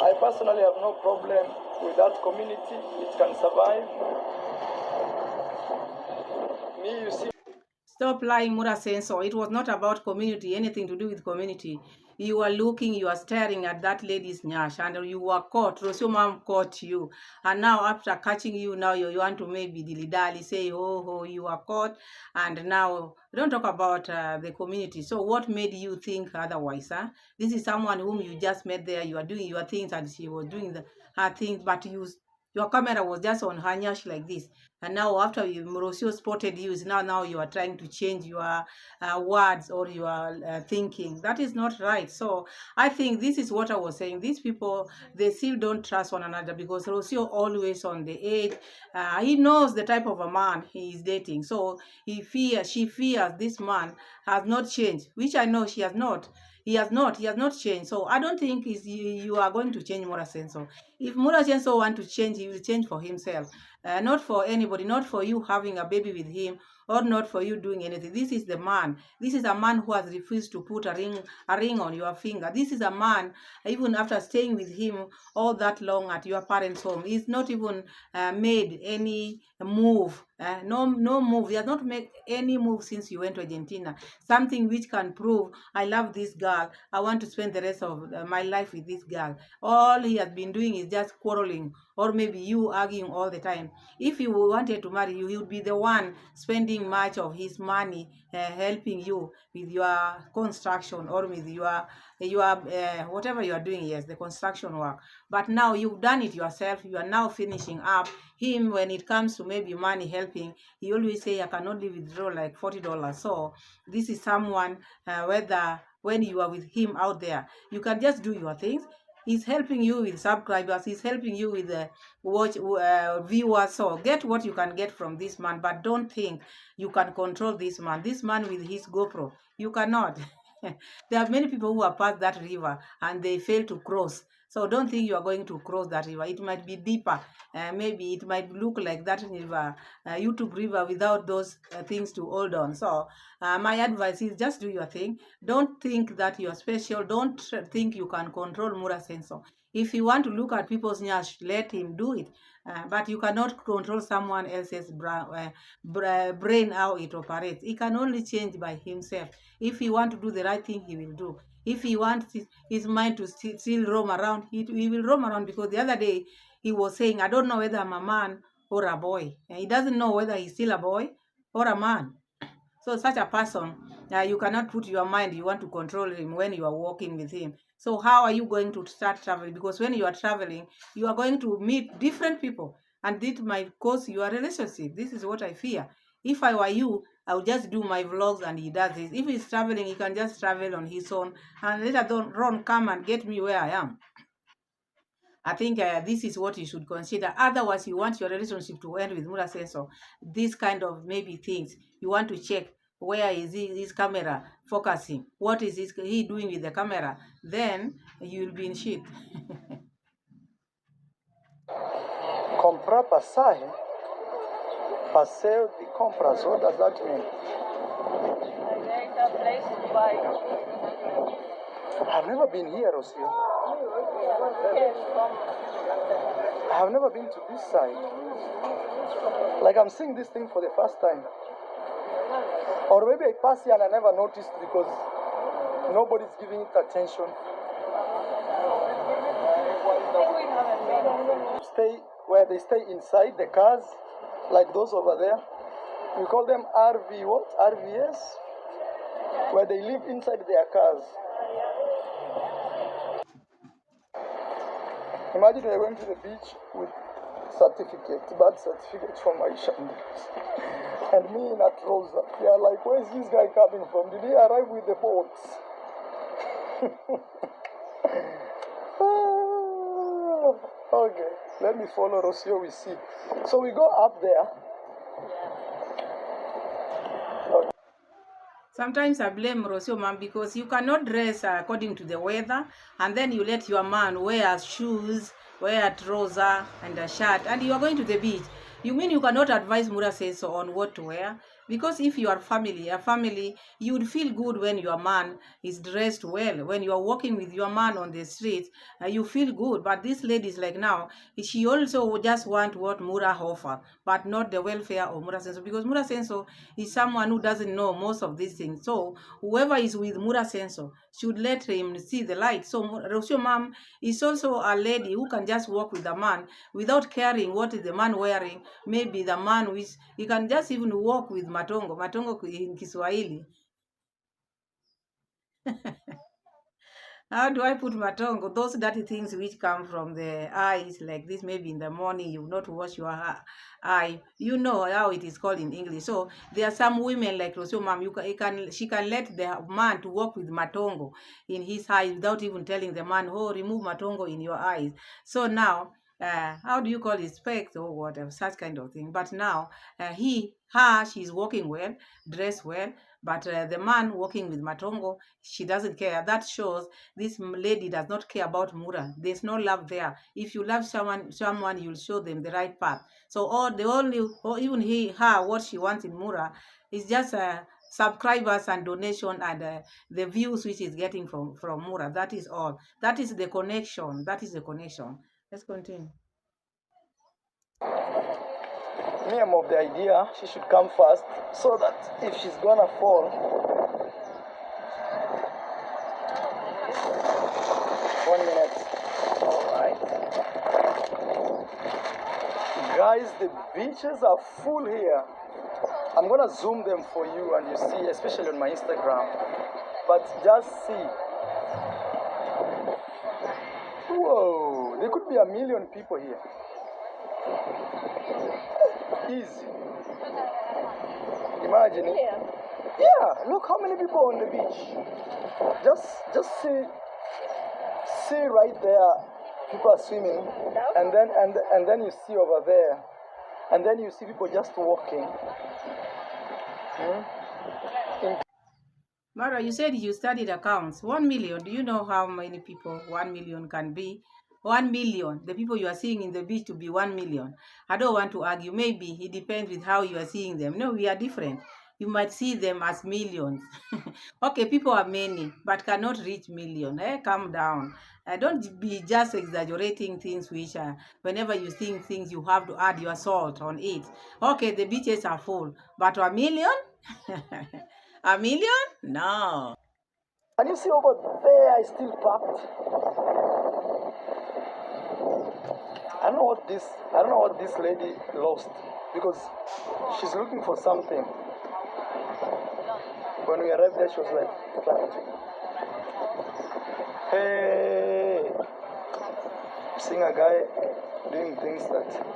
I personally have no problem with that community. It can survive. Me, you see. Stop lying, Mura Sensor. It was not about community, anything to do with community. You are looking, you are staring at that lady's nyash, and you were caught. Rocio mom caught you. And now, after catching you, now you want to maybe dilly-dally, say, oh, you are caught. And now, don't talk about the community. So what made you think otherwise? Huh? This is someone whom you just met there. You are doing your things, and she was doing her things, but your camera was just on her nyash like this. And now after Rocio spotted you, now you are trying to change your words or your thinking. That is not right. So I think this is what I was saying. These people, they still don't trust one another because Rocio always on the edge. He knows the type of a man he is dating. So she fears this man has not changed, which I know she has not. He has not changed. So I don't think you are going to change Mura Senso. If Mura Senso want to change, he will change for himself. Not for anybody, not for you having a baby with him, or not for you doing anything. This is the man. This is a man who has refused to put a ring on your finger. This is a man, even after staying with him all that long at your parents' home, he's not even made any move. No move. He has not made any move since you went to Argentina. Something which can prove, I love this girl. I want to spend the rest of my life with this girl. All he has been doing is just quarreling, or maybe you arguing all the time. If he wanted to marry you, he would be the one spending much of his money helping you with your construction, or with your whatever you are doing. Yes, the construction work. But now you've done it yourself. You are now finishing up. Him, when it comes to maybe money helping, he always say, I can only withdraw like $40. So this is someone, whether when you are with him out there, you can just do your things. He's helping you with subscribers. He's helping you with viewers. So get what you can get from this man, but don't think you can control this man. This man with his GoPro, you cannot. There are many people who are past that river and they fail to cross. So don't think you are going to cross that river. It might be deeper. Maybe it might look like that river, YouTube river, without those things to hold on. So my advice is just do your thing. Don't think that you're special. Don't think you can control Mura Sensor. If you want to look at people's nyash, let him do it. But you cannot control someone else's brain, how it operates. He can only change by himself. If he want to do the right thing, he will do. If he wants his mind to still roam around, he will roam around, because the other day he was saying, I don't know whether I'm a man or a boy. And he doesn't know whether he's still a boy or a man. So such a person, you cannot put your mind, you want to control him when you are walking with him. So how are you going to start traveling? Because when you are traveling, you are going to meet different people, and this might cause your relationship. This is what I fear. If I were you, I would just do my vlogs and he does this. If he's traveling, he can just travel on his own and later on come and get me where I am. I think this is what you should consider. Otherwise, you want your relationship to end with Mura Sensor. This kind of maybe things you want to check. Where is his camera focusing? What is he doing with the camera? Then you'll be in shit. Comprar passagem? Passeio de compras. What does that mean? There is a place to buy. I've never been here, Rocio. Yes, I have never been to this side. Like I'm seeing this thing for the first time. Or maybe I pass here and I never noticed because nobody's giving it attention. Stay where they stay inside the cars, like those over there. We call them RV, what? RVS? Where they live inside their cars. Imagine they went to the beach with birth certificate from Maisha'S. And me in a trouser. They are like, where's this guy coming from? Did he arrive with the boats? Okay, let me follow Rocio, we see. So we go up there. Okay. Sometimes I blame Rocio, mom, because you cannot dress according to the weather, and then you let your man wear shoes, wear a trouser and a shirt, and you are going to the beach. You mean you cannot advise Mura Sensor on what to wear? Because if you are a family, you would feel good when your man is dressed well. When you are walking with your man on the street, you feel good. But this lady is like now, she also just want what Mura offer, but not the welfare of Mura Sensor. Because Mura Sensor is someone who doesn't know most of these things. So whoever is with Mura Sensor should let him see the light. So Rocio mom is also a lady who can just walk with the man without caring what is the man wearing. Maybe the man which he can just even walk with matongo in Kiswahili. How do I put matongo? Those dirty things which come from the eyes, like this, maybe in the morning you not wash your eye. You know how it is called in English. So there are some women like Rocio mom, she can let the man to walk with matongo in his eyes without even telling the man, oh, remove matongo in your eyes. So now, how do you call it, specs or whatever, such kind of thing. But now, she's walking well, dressed well, but the man walking with matongo, she doesn't care. That shows this lady does not care about Mura. There's no love there. If you love someone, you'll show them the right path. So what she wants in Mura is just subscribers and donation and the views which is getting from Mura. That is all. That is the connection. Let's continue. Me, I'm of the idea she should come first so that if she's gonna fall, 1 minute. Alright. Guys, the beaches are full here. I'm gonna zoom them for you and you see, especially on my Instagram. But just see. Whoa, there could be 1 million people here. Easy. Imagine it. Yeah, look how many people on the beach. Just see right there, people are swimming, and then you see over there, and then you see people just walking. Mara, you said you studied accounts. 1 million. Do you know how many people 1 million can be? 1 million. The people you are seeing in the beach to be 1 million. I don't want to argue. Maybe it depends with how you are seeing them. No, we are different. You might see them as millions. Okay, people are many, but cannot reach million. Calm down. Don't be just exaggerating things which whenever you think things, you have to add your salt on it. Okay, the beaches are full, but 1 million? A million? No. And you see over there, is still packed. I don't know what this lady lost, because she's looking for something. When we arrived there, she was like, hey, seeing a guy doing things that.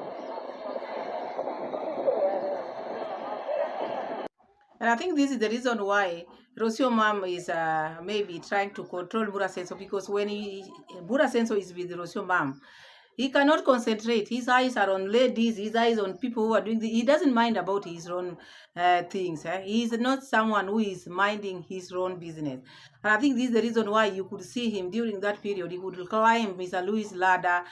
And I think this is the reason why Rocio mom is maybe trying to control Mura Senso, because when Mura Senso is with Rocio mom, he cannot concentrate. His eyes are on ladies. His eyes on people who are doing he doesn't mind about his own things. He is not someone who is minding his own business. And I think this is the reason why you could see him during that period. He would climb Mr. Louis' ladder,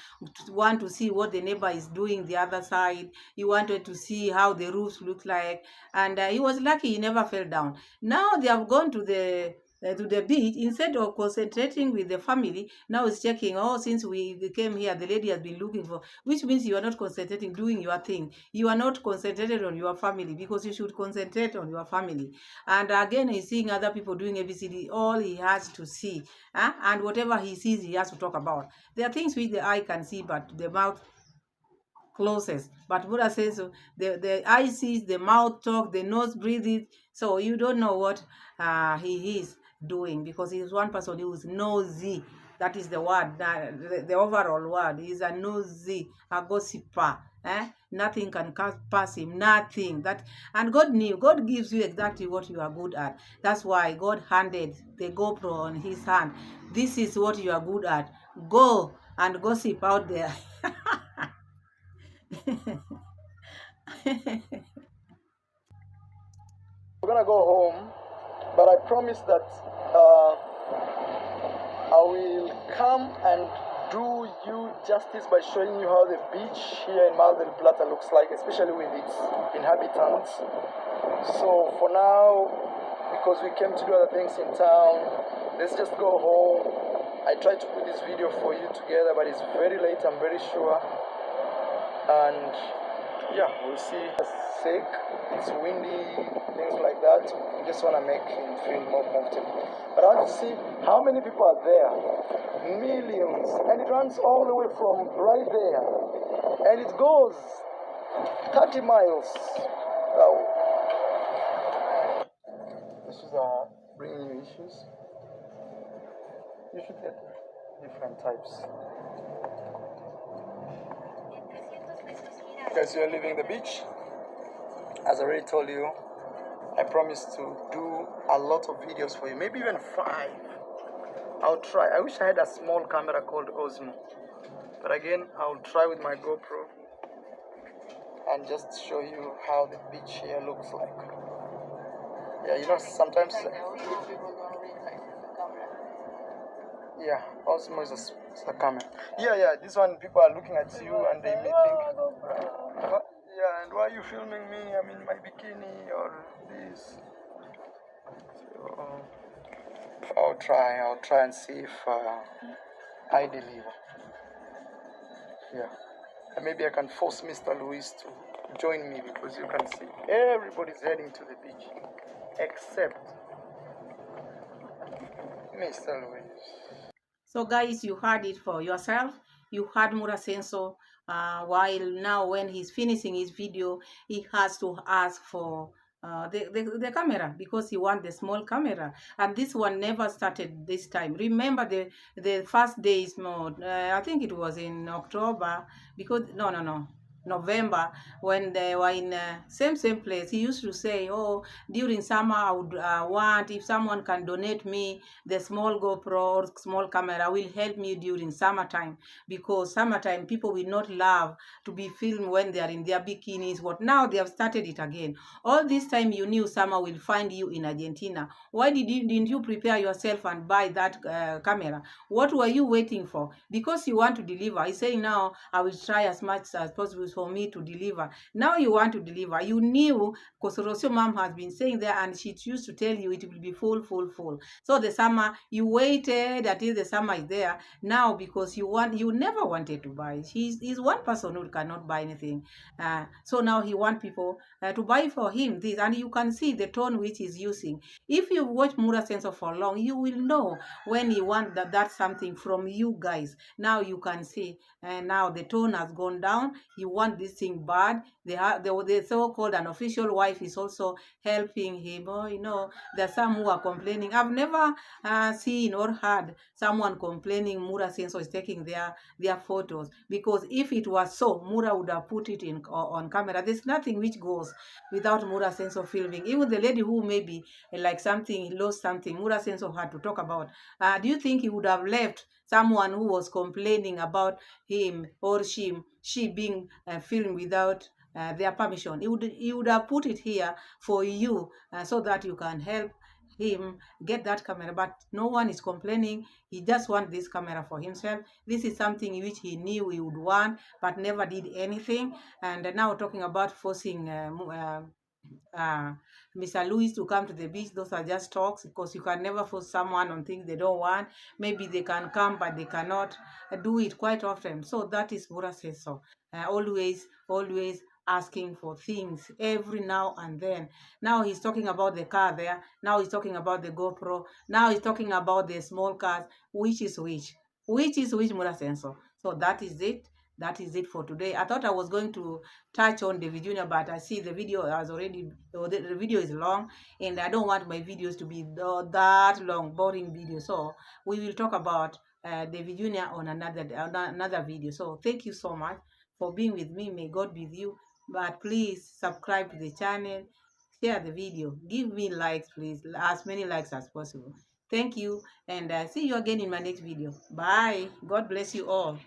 to want to see what the neighbor is doing the other side. He wanted to see how the roofs look like. And he was lucky he never fell down. Now they have gone to the beach. Instead of concentrating with the family, now it's checking, oh, since we came here, the lady has been looking for, which means you are not concentrating, doing your thing. You are not concentrated on your family, because you should concentrate on your family. And again, he's seeing other people doing ABCD. All he has to see, and whatever he sees, he has to talk about. There are things which the eye can see, but the mouth closes. But Buddha says so, the eye sees, the mouth talk, the nose breathes. So you don't know what he is doing, because he is one person who is nosy. That is the word, the overall word. He is a nosy, a gossiper. Nothing can pass him, nothing. And God knew. God gives you exactly what you are good at. That's why God handed the GoPro on his hand. This is what you are good at. Go and gossip out there. We're gonna go home, but I promise that I will come and do you justice by showing you how the beach here in Mar del Plata looks like, especially with its inhabitants. So for now, because we came to do other things in town, let's just go home. I tried to put this video for you together, but it's very late, I'm very sure. And yeah, we'll see. It's sick, it's windy, things like that. We just want to make him feel more comfortable. But I want to see how many people are there. Millions. And it runs all the way from right there. And it goes 30 miles. This is bringing you issues. You should get different types. Guys, you are leaving the beach. As I already told you, I promised to do a lot of videos for you, maybe even 5. I'll try. I wish I had a small camera called Osmo, but again, I'll try with my GoPro and just show you how the beach here looks like. Yeah, you know, sometimes. Yeah, Osmo is a camera. Yeah, this one, people are looking at you and they may think, yeah, and why are you filming me? I'm in my bikini or this. So, I'll try and see if I deliver. Yeah, and maybe I can force Mr. Luis to join me, because you can see everybody's heading to the beach except Mr. Luis. So guys, you heard it for yourself. You heard Mura Senso. While now when he's finishing his video, he has to ask for the camera, because he wants the small camera. And this one never started this time. Remember the first days, I think it was in October, because no, November, when they were in same place, he used to say, oh, during summer I would want, if someone can donate me the small GoPro or small camera, will help me during summertime, because summertime people will not love to be filmed when they are in their bikinis. What now they have started it again. All this time you knew summer will find you in Argentina. Why didn't you prepare yourself and buy that camera? What were you waiting for? Because you want to deliver. He's saying now I will try as much as possible for me to deliver. Now you want to deliver. You knew, because Rocio mom has been saying there, and she used to tell you it will be full. So the summer, you waited until the summer is there. Now because you never wanted to buy. He's one person who cannot buy anything. So now he want people to buy for him this, and you can see the tone which he's using. If you watch Mura Sensor for long, you will know when he want that's something from you guys. Now you can see, and now the tone has gone down. You want this thing bad. The so-called unofficial wife is also helping him. Oh, you know, there's some who are complaining. I've never seen or heard someone complaining Mura Sensor is taking their photos, because if it was so, Mura would have put it in on camera. There's nothing which goes without Mura Sensor filming. Even the lady who maybe like something lost something, Mura Sensor had to talk about. Do you think he would have left someone who was complaining about him or she being filmed without their permission? He would have put it here for you, so that you can help him get that camera. But no one is complaining. He just wants this camera for himself. This is something which he knew he would want but never did anything. And now talking about forcing Mr. Louis to come to the beach, those are just talks, because you can never force someone on things they don't want. Maybe they can come, but they cannot do it quite often. So that is Mura says so. Always asking for things every now and then. Now he's talking about the car there. Now he's talking about the GoPro. Now he's talking about the small cars. Which is which? Which is which, Mura Senso? So that is it. That is it for today. I thought I was going to touch on David Jr., but I see the video has already, the video is long, and I don't want my videos to be that long, boring video. So we will talk about David Jr. on another video. So thank you so much for being with me. May God be with you. But please subscribe to the channel, share the video, give me likes, please, as many likes as possible. Thank you, and see you again in my next video. Bye. God bless you all.